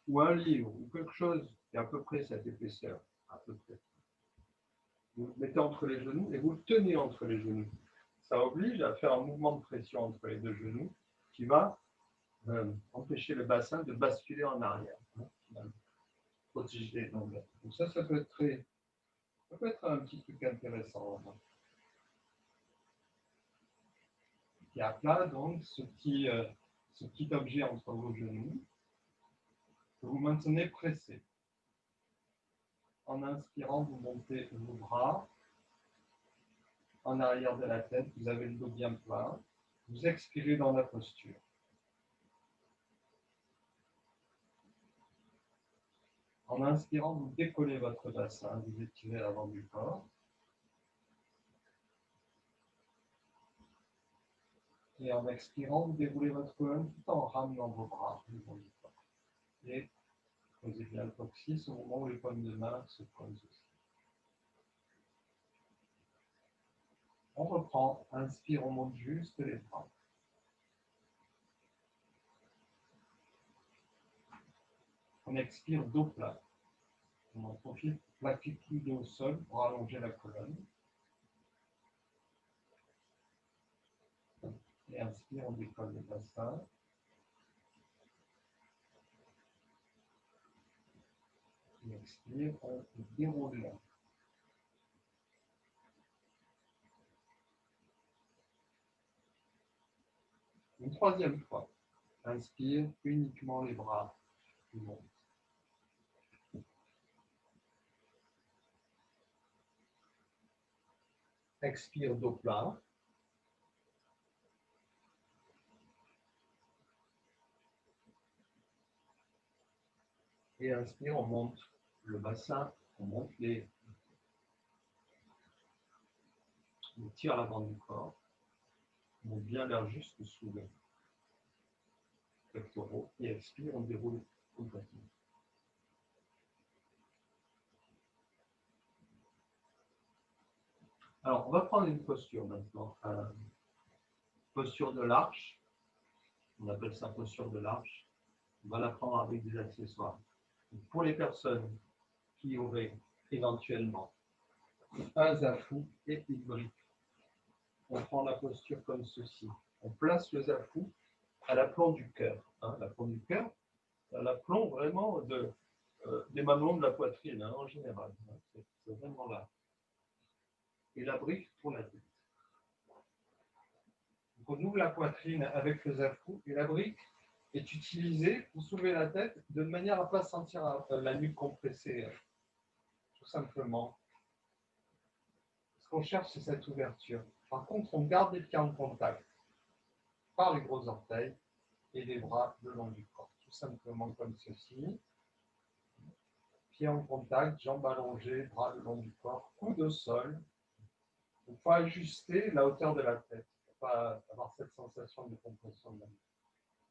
ou un livre ou quelque chose qui est à peu près cette épaisseur, à peu près, vous le mettez entre les genoux et vous le tenez entre les genoux. Ça oblige à faire un mouvement de pression entre les deux genoux qui va empêcher le bassin de basculer en arrière. Protéger les longueurs. Donc ça peut être un petit truc intéressant. Et à plat, donc, ce petit objet entre vos genoux, que vous maintenez pressé. En inspirant, vous montez vos bras en arrière de la tête, vous avez le dos bien plat. Vous expirez dans la posture. En inspirant, vous décollez votre bassin, vous étirez l'avant du corps. Et en expirant, vous déroulez votre colonne tout en ramenant vos bras le long du corps. Et posez bien le coccyx au moment où les paumes de main se posent aussi. On reprend, inspire, on monte juste les bras. On expire, dos plat. On en profite, plaquer tout le dos au sol pour allonger la colonne. Et inspire, on décolle le bassin. Et expire, on déroule là. Une troisième fois. Inspire, uniquement les bras qui montent. Expire, dos plat. Et inspire, on monte le bassin, on monte on tire l'avant du corps. On monte bien l'air juste sous le pectoraux. Et expire, on déroule complètement. Alors, on va prendre une posture maintenant. Posture de l'arche. On appelle ça posture de l'arche. On va la prendre avec des accessoires. Pour les personnes qui auraient éventuellement un zafou et une brique, on prend la posture comme ceci. On place le zafou à l'aplomb du cœur. L'aplomb du cœur, à l'aplomb vraiment des mamelons de la poitrine, hein, en général. C'est vraiment là. Et la brique pour la tête. Donc on ouvre la poitrine avec le zafou et la brique est utilisée pour soulever la tête de manière à ne pas sentir la nuque compressée, tout simplement. Ce qu'on cherche, c'est cette ouverture. Par contre, on garde les pieds en contact par les gros orteils et les bras le long du corps, tout simplement comme ceci. Pieds en contact, jambes allongées, bras le long du corps, coude au sol. Il faut ajuster la hauteur de la tête pour ne pas avoir cette sensation de compression de la nuque.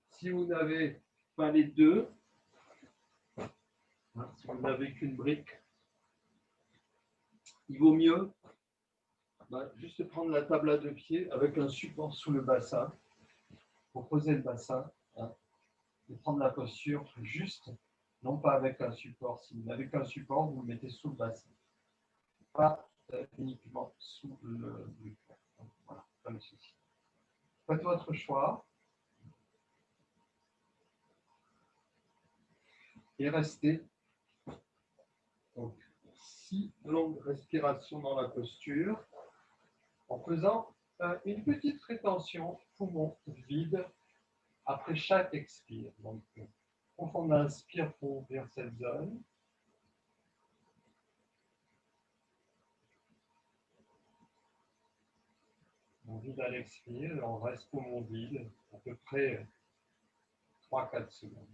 Si vous n'avez pas les deux, si vous n'avez qu'une brique, il vaut mieux juste prendre la table à deux pieds avec un support sous le bassin pour poser le bassin et prendre la posture juste, non pas avec un support. Si vous n'avez qu'un support, vous le mettez sous le bassin, pas uniquement sous le cœur. Voilà, comme ceci. Faites votre choix. Et restez. Donc, 6 longues respirations dans la posture en faisant une petite rétention poumon vide après chaque expire. Donc, on inspire pour ouvrir cette zone. On vide à l'expire et on reste poumon vide à peu près 3-4 secondes.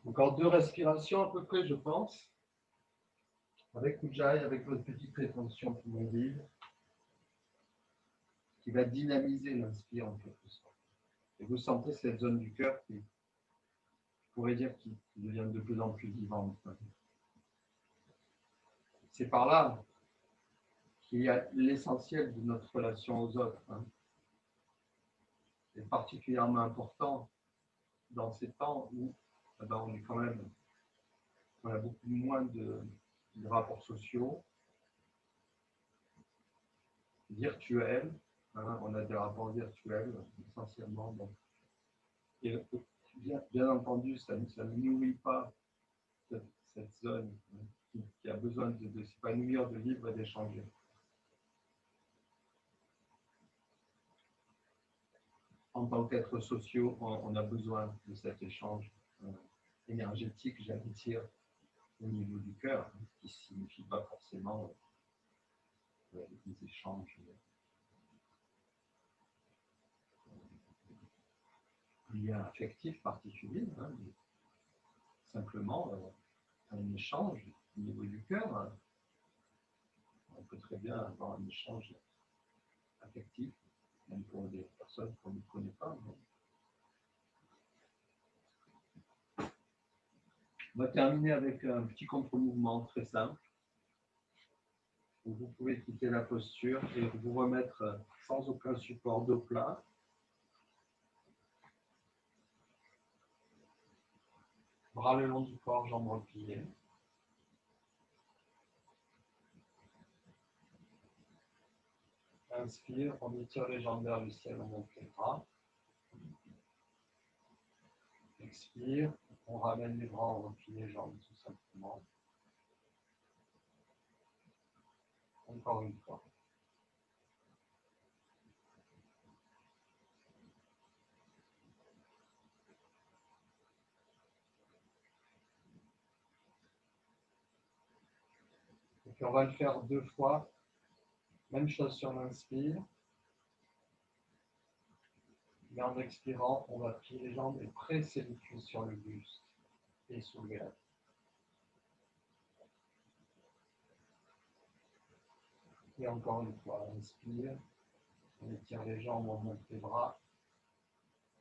Encore 2 respirations à peu près, je pense. Avec Ujjayi, avec votre petite rétention poumon vide, qui va dynamiser l'inspire en quelque sorte. Et vous sentez cette zone du cœur qui, je pourrais dire, qui devient de plus en plus vivante. C'est par là qu'il y a l'essentiel de notre relation aux autres. C'est particulièrement important dans ces temps où on est quand même, on a beaucoup moins de rapports sociaux, virtuels. On a des rapports virtuels essentiellement. Donc, et bien entendu, ça ne nourrit pas cette zone qui a besoin de s'épanouir, de vivre et d'échanger. En tant qu'êtres sociaux, on a besoin de cet échange énergétique, j'allais dire, au niveau du cœur, qui ne signifie pas forcément des échanges liés à un affectif particulier, mais simplement un échange au niveau du cœur. On peut très bien avoir un échange affectif, même pour des personnes qu'on ne connaît pas. On va terminer avec un petit contre-mouvement très simple. Où vous pouvez quitter la posture et vous remettre sans aucun support dos plat. Bras le long du corps, jambes repliées. Inspire, on étire les jambes vers le ciel, on monte les bras. Expire, on ramène les bras, on replie les jambes tout simplement. Encore une fois. puis on va le faire 2 fois. Même chose sur l'inspire. Mais en expirant, on va plier les jambes et presser les cuisses sur le buste et soulever la tête. Et encore une fois, inspire, on étire les jambes, on monte les bras.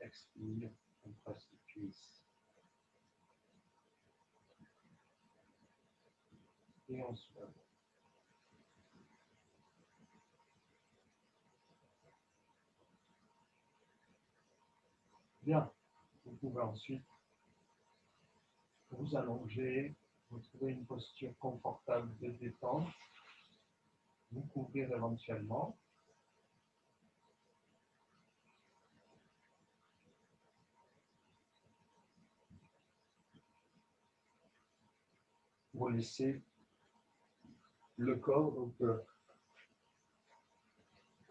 Expire, on presse les cuisses. Et on soulève. Bien, vous pouvez ensuite vous allonger, vous trouver une posture confortable de détente, vous couvrir éventuellement. Vous laissez le corps donc,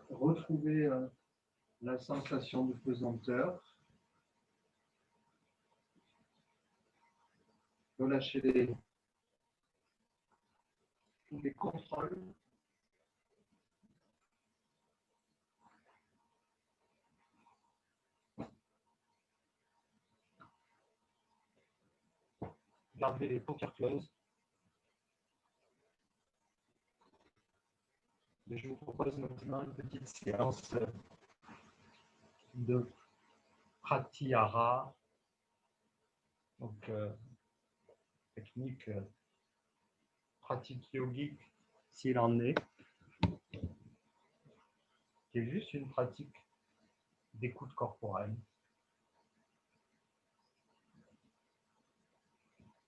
retrouver la sensation de pesanteur. Relâchez les contrôles. Gardez les paupières closes. Et je vous propose maintenant une petite séance de pratyahara, donc technique pratique yogique s'il en est, qui est juste une pratique d'écoute corporelle.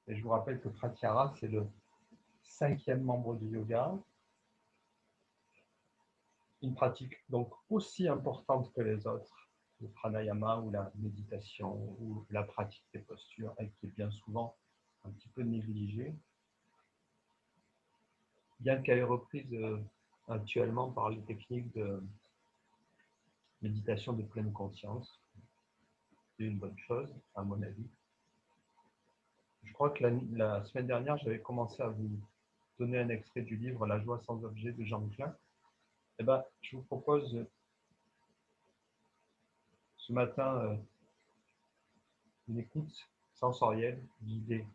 Et je vous rappelle que pratyahara, c'est le 5e membre du yoga, une pratique donc aussi importante que les autres, le pranayama ou la méditation ou la pratique des postures, et qui est bien souvent un petit peu négligée, bien qu'elle est reprise actuellement par les techniques de méditation de pleine conscience. C'est une bonne chose, à mon avis. Je crois que la semaine dernière, j'avais commencé à vous donner un extrait du livre « La joie sans objet » de Jean Klein. Eh ben, je vous propose ce matin une écoute sensorielle guidée.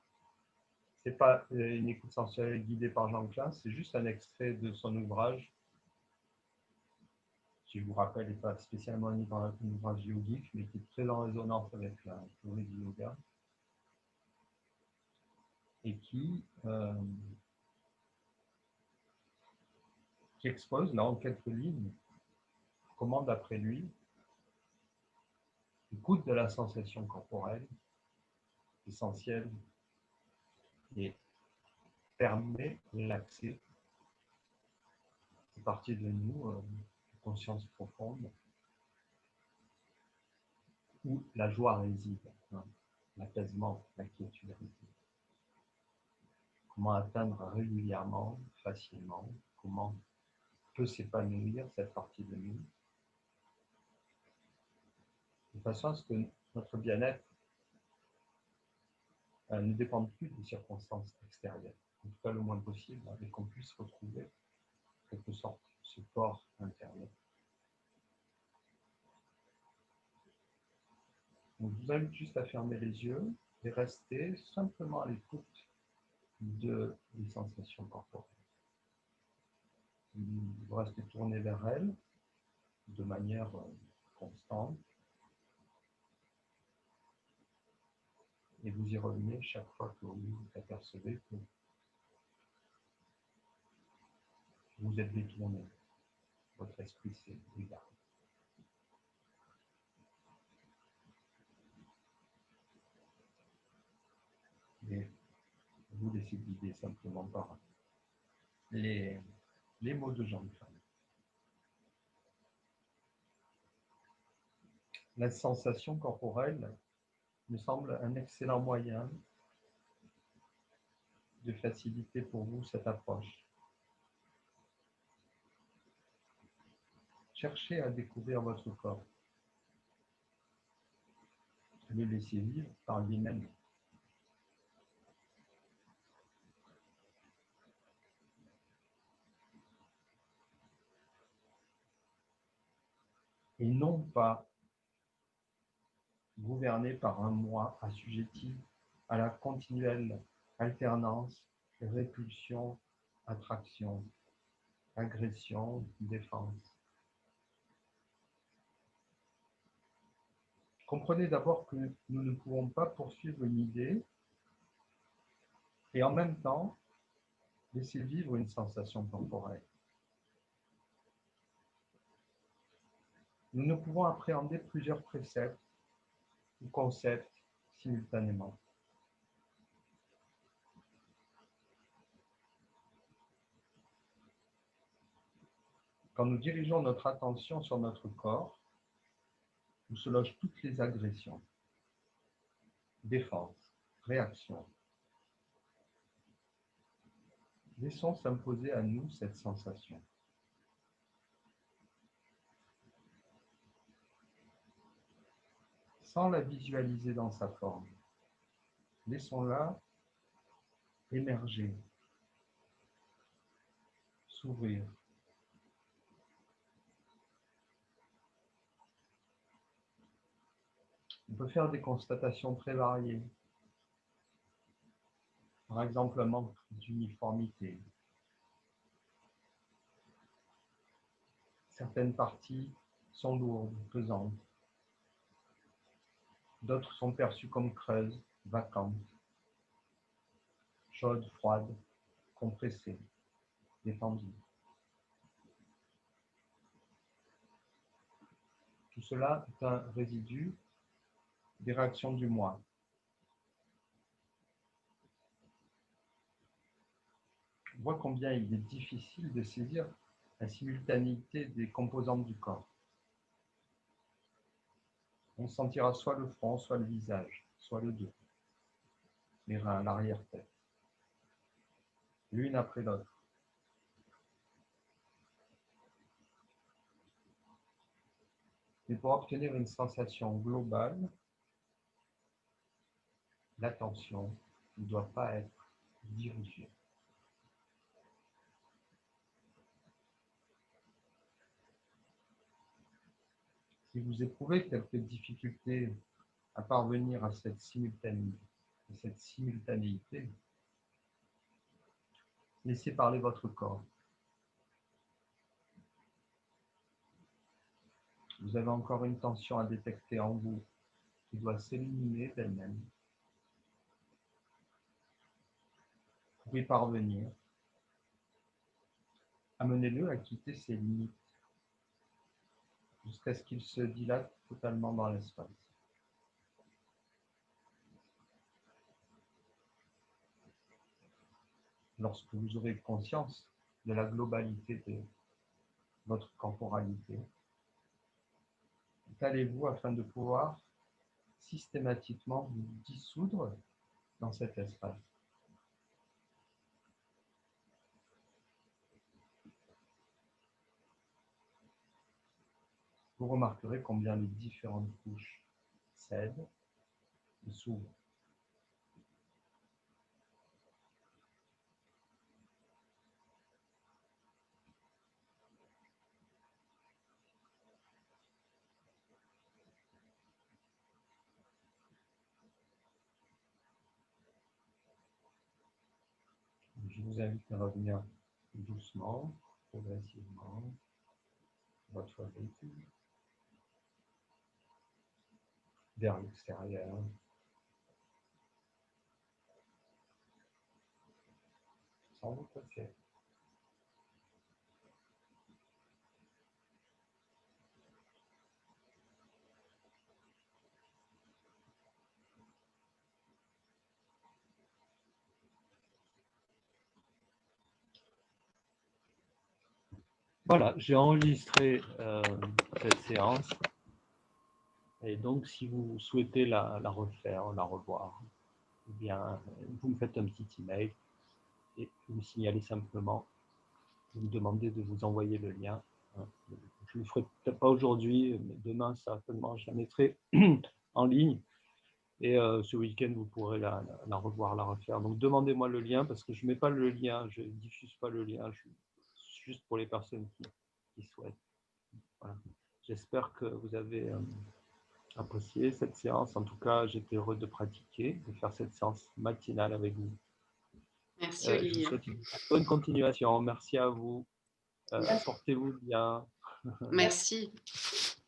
Ce n'est pas une écoute sensorielle guidée par Jean Klein, c'est juste un extrait de son ouvrage, qui, je vous rappelle, n'est pas spécialement un ouvrage yogique, mais qui est très en résonance avec la théorie du yoga, et qui expose, là, en quelques lignes, comment, d'après lui, l'écoute de la sensation corporelle, essentielle, et permet l'accès à une partie de nous, de conscience profonde, où la joie réside, hein, l'apaisement, la quiétude réside. Comment atteindre régulièrement, facilement, comment peut s'épanouir cette partie de nous, de façon à ce que notre bien-être ne dépende plus des circonstances extérieures, en tout cas le moins possible, et qu'on puisse retrouver, en quelque sorte, ce corps intérieur. Donc, je vous invite juste à fermer les yeux et rester simplement à l'écoute des sensations corporelles. Vous restez tourné vers elles de manière constante et vous y revenez chaque fois que vous apercevez que vous êtes détourné, votre esprit s'est égaré. Et vous laissez guider simplement par les mots de Jean Klein. La sensation corporelle me semble un excellent moyen de faciliter pour vous cette approche. Cherchez à découvrir votre corps. Le laissez vivre par lui-même. et non pas gouverné par un moi assujetti à la continuelle alternance, répulsion, attraction, agression, défense. Comprenez d'abord que nous ne pouvons pas poursuivre une idée et en même temps laisser vivre une sensation corporelle. Nous ne pouvons appréhender plusieurs préceptes ou concepts simultanément. Quand nous dirigeons notre attention sur notre corps, où se logent toutes les agressions, défense, réaction. Laissons s'imposer à nous cette sensation. Sans la visualiser dans sa forme, laissons-la émerger, s'ouvrir. On peut faire des constatations très variées. Par exemple, un manque d'uniformité. Certaines parties sont lourdes, pesantes. D'autres sont perçues comme creuses, vacantes, chaudes, froides, compressées, détendues. Tout cela est un résidu des réactions du moi. On voit combien il est difficile de saisir la simultanéité des composantes du corps. On sentira soit le front, soit le visage, soit le dos, les reins, l'arrière-tête, l'une après l'autre. Mais pour obtenir une sensation globale, l'attention ne doit pas être dirigée. Si vous éprouvez quelques difficultés à parvenir à cette simultanéité, laissez parler votre corps. Vous avez encore une tension à détecter en vous qui doit s'éliminer d'elle-même. Pour y parvenir, amenez-le à quitter ses limites jusqu'à ce qu'il se dilate totalement dans l'espace. Lorsque vous aurez conscience de la globalité de votre corporalité, étalez-vous afin de pouvoir systématiquement vous dissoudre dans cet espace. Vous remarquerez combien les différentes couches cèdent et s'ouvrent. Je vous invite à revenir doucement, progressivement, votre rythme, vers l'extérieur. Sans vous presser. Voilà, j'ai enregistré cette séance. Et donc, si vous souhaitez la refaire, la revoir, eh bien, vous me faites un petit email et vous me signalez simplement, vous me demandez de vous envoyer le lien. Je ne le ferai peut-être pas aujourd'hui, mais demain, certainement, je la mettrai en ligne. Et ce week-end, vous pourrez la revoir, la refaire. Donc, demandez-moi le lien parce que je ne mets pas le lien, je ne diffuse pas le lien, juste pour les personnes qui souhaitent. Voilà. J'espère que vous avez apprécié cette séance. En tout cas, j'étais heureux de pratiquer, de faire cette séance matinale avec vous. Merci Je vous Olivier. souhaite une bonne continuation. Merci à vous. Portez-vous bien. Merci.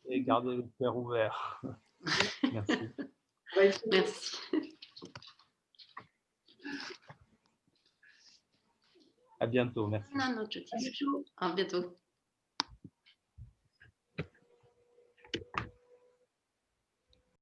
Et gardez le cœur ouvert. Merci. Merci. À bientôt. Merci. Non, non, je dis. À bientôt.